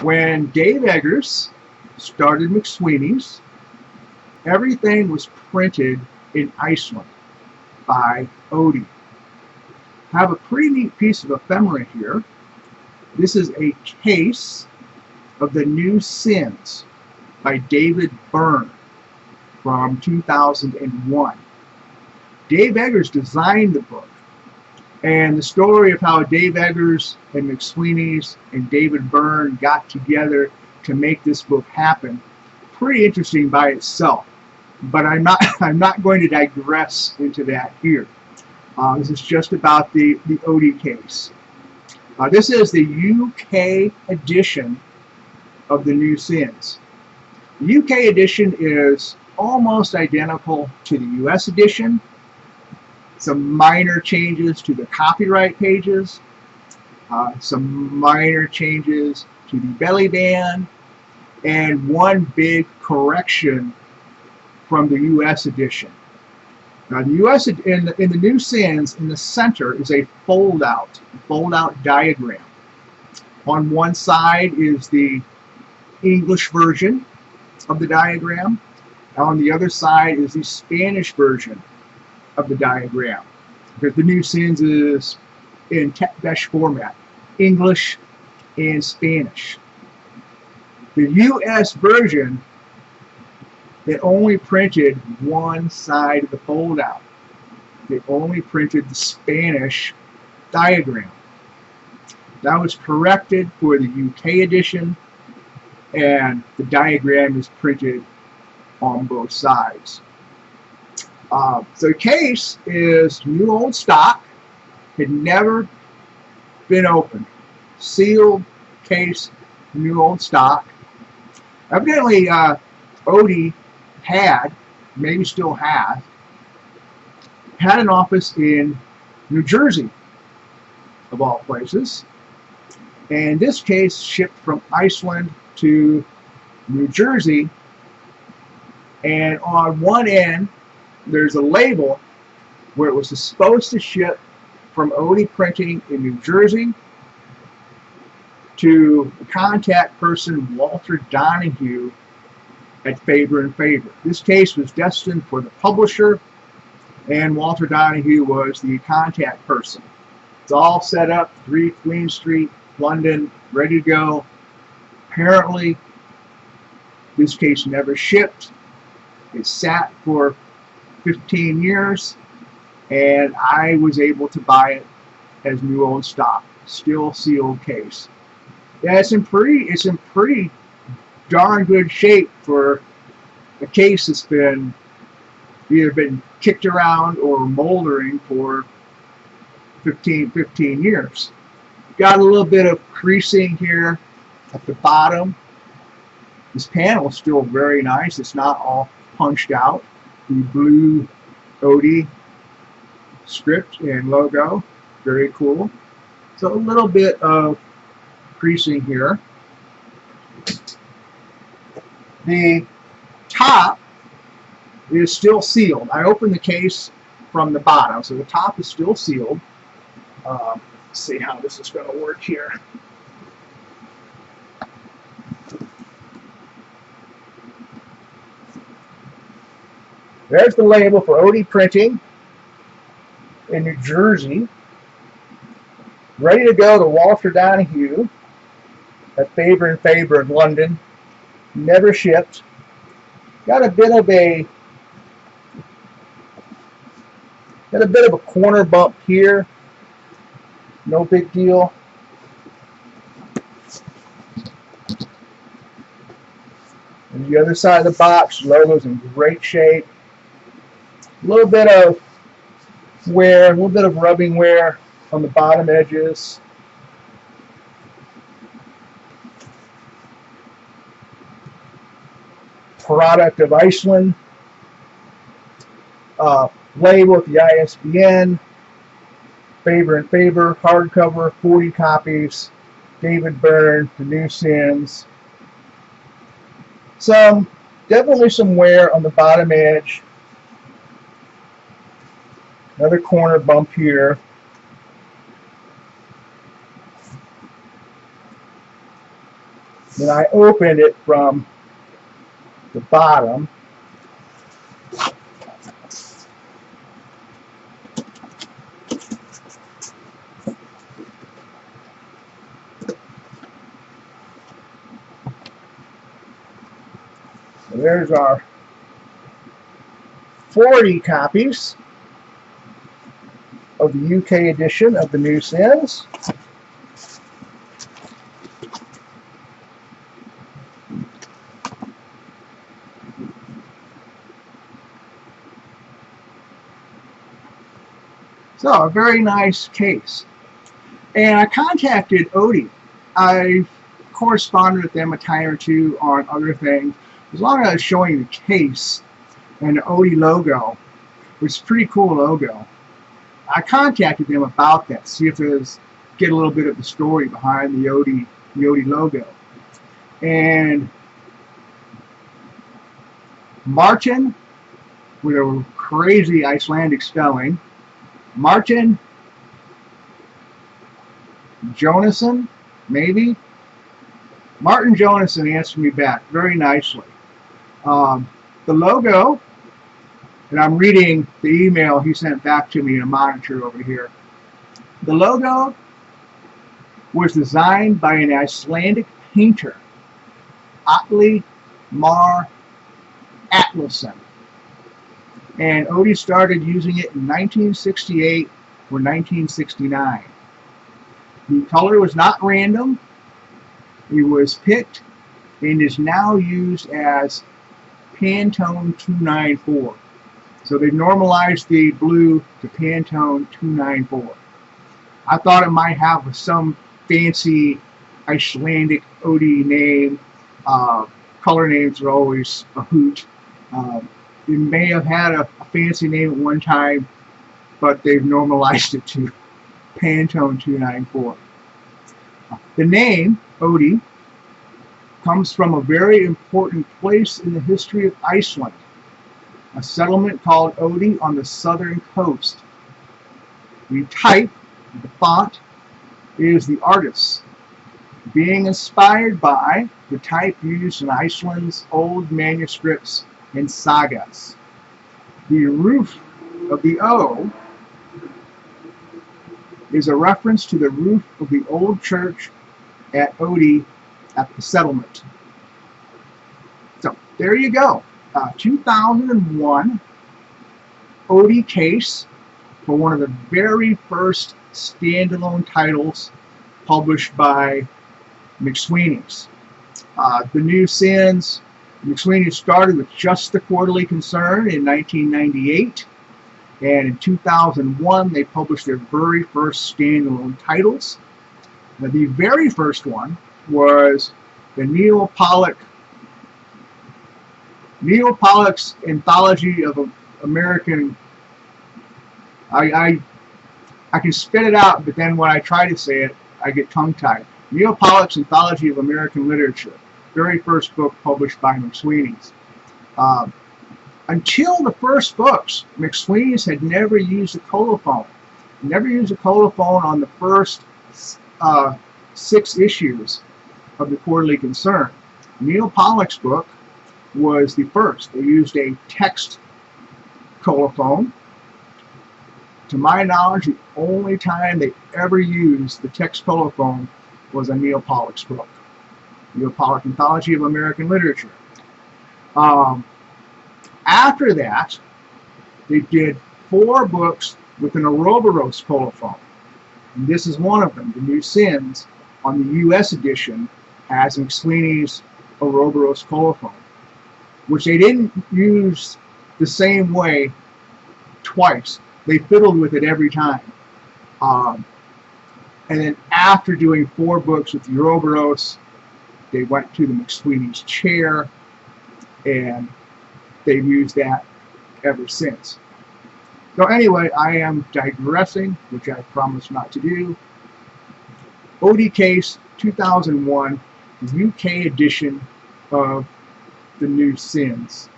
When Dave Eggers started McSweeney's, everything was printed in Iceland by Oddi. I have a pretty neat piece of ephemera here. This is a case of the New Sins by David Byrne from 2001. Dave Eggers designed the book, and the story of how Dave Eggers and McSweeney's and David Byrne got together to make this book happen, pretty interesting by itself. But I'm not going to digress into that here. This is just about the Oddi case. This is the UK edition of the New Sins. The UK edition is almost identical to the US edition. Some minor changes to the copyright pages, some minor changes to the belly band, and one big correction from the US edition. Now, the US in the New Sins, in the center is a fold-out diagram. On one side is the English version of the diagram. On the other side is the Spanish version of the diagram, because the New Sins is in Tekbesh format, English and Spanish. The US version, it only printed one side of the fold-out. It only printed the Spanish diagram. That was corrected for the UK edition, and the diagram is printed on both sides. The case is new old stock, had never been opened. Sealed case, new old stock. Evidently, Oddi had, maybe still has, had an office in New Jersey, of all places. And this case shipped from Iceland to New Jersey. And on one end, there's a label where it was supposed to ship from Oddi Printing in New Jersey to the contact person Walter Donahue at Faber and Faber. This case was destined for the publisher, and Walter Donahue was the contact person. It's all set up, 3 Queen Street, London, ready to go. Apparently, this case never shipped. It sat for 15 years, and I was able to buy it as new old stock, still sealed case. Yeah, it's in pretty darn good shape for a case that's been either been kicked around or moldering for 15 years. Got a little bit of creasing here at the bottom. This panel is still very nice. It's not all punched out. The blue Oddi script and logo, very cool. So a little bit of creasing here. The top is still sealed. I opened the case from the bottom, so the top is still sealed. Let's see how this is going to work here. There's the label for Oddi Printing in New Jersey. Ready to go to Walter Donahue at Faber and Faber in London. Never shipped. Got a bit of a corner bump here. No big deal. And the other side of the box, logo's in great shape. A little bit of wear, a little bit of rubbing wear on the bottom edges. Product of Iceland. Label with the ISBN. Faber and Faber, hardcover, 40 copies. David Byrne, The New Sins. Definitely some wear on the bottom edge. Another corner bump here. Then I opened it from the bottom. So there's our 40 copies of the UK edition of the New Sins. So, a very nice case. And I contacted Oddi. I corresponded with them a time or two on other things. As long as I was showing the case and the Oddi logo, which is a pretty cool logo, I contacted them about that, see if there's, get a little bit of the story behind the Oddi logo. And Martin, with a crazy Icelandic spelling, Martin Jonasson, maybe? Martin Jonasson answered me back very nicely. The logo, and I'm reading the email he sent back to me in a monitor over here. The logo was designed by an Icelandic painter, Atli Mar Atlason. And Oddi started using it in 1968 or 1969. The color was not random. It was picked and is now used as Pantone 294. So they normalized the blue to Pantone 294. I thought it might have some fancy Icelandic Oddi name. Color names are always a hoot. It may have had a fancy name at one time, but they've normalized it to Pantone 294. The name, Oddi, comes from a very important place in the history of Iceland, a settlement called Oddi on the southern coast. The type, the font, is the artist's, being inspired by the type used in Iceland's old manuscripts and sagas. The roof of the O is a reference to the roof of the old church at Oddi at the settlement. So there you go. 2001 Oddi case for one of the very first standalone titles published by McSweeney's. The New Sins, McSweeney started with just the Quarterly Concern in 1998, and in 2001 they published their very first standalone titles. Now, the very first one was the Neil Pollock's Anthology of American. I can spit it out, but then when I try to say it, I get tongue-tied. Neil Pollock's Anthology of American Literature, very first book published by McSweeney's. Until the first books, McSweeney's had never used a colophon. Never used a colophon on the first 6 issues of the Quarterly Concern. Neil Pollock's book was the first. They used a text colophon. To my knowledge, the only time they ever used the text colophon was on Neil Pollock's book, Neil Pollock Anthology of American Literature. After that, they did 4 books with an Ouroboros colophon. And this is one of them, The New Sins, on the U.S. edition, has McSweeney's Ouroboros colophon, which they didn't use the same way twice. They fiddled with it every time. And then after doing 4 books with the Ouroboros, they went to the McSweeney's chair, and they've used that ever since. So anyway, I am digressing, which I promised not to do. Oddi Case 2001, the UK edition of The New Sins.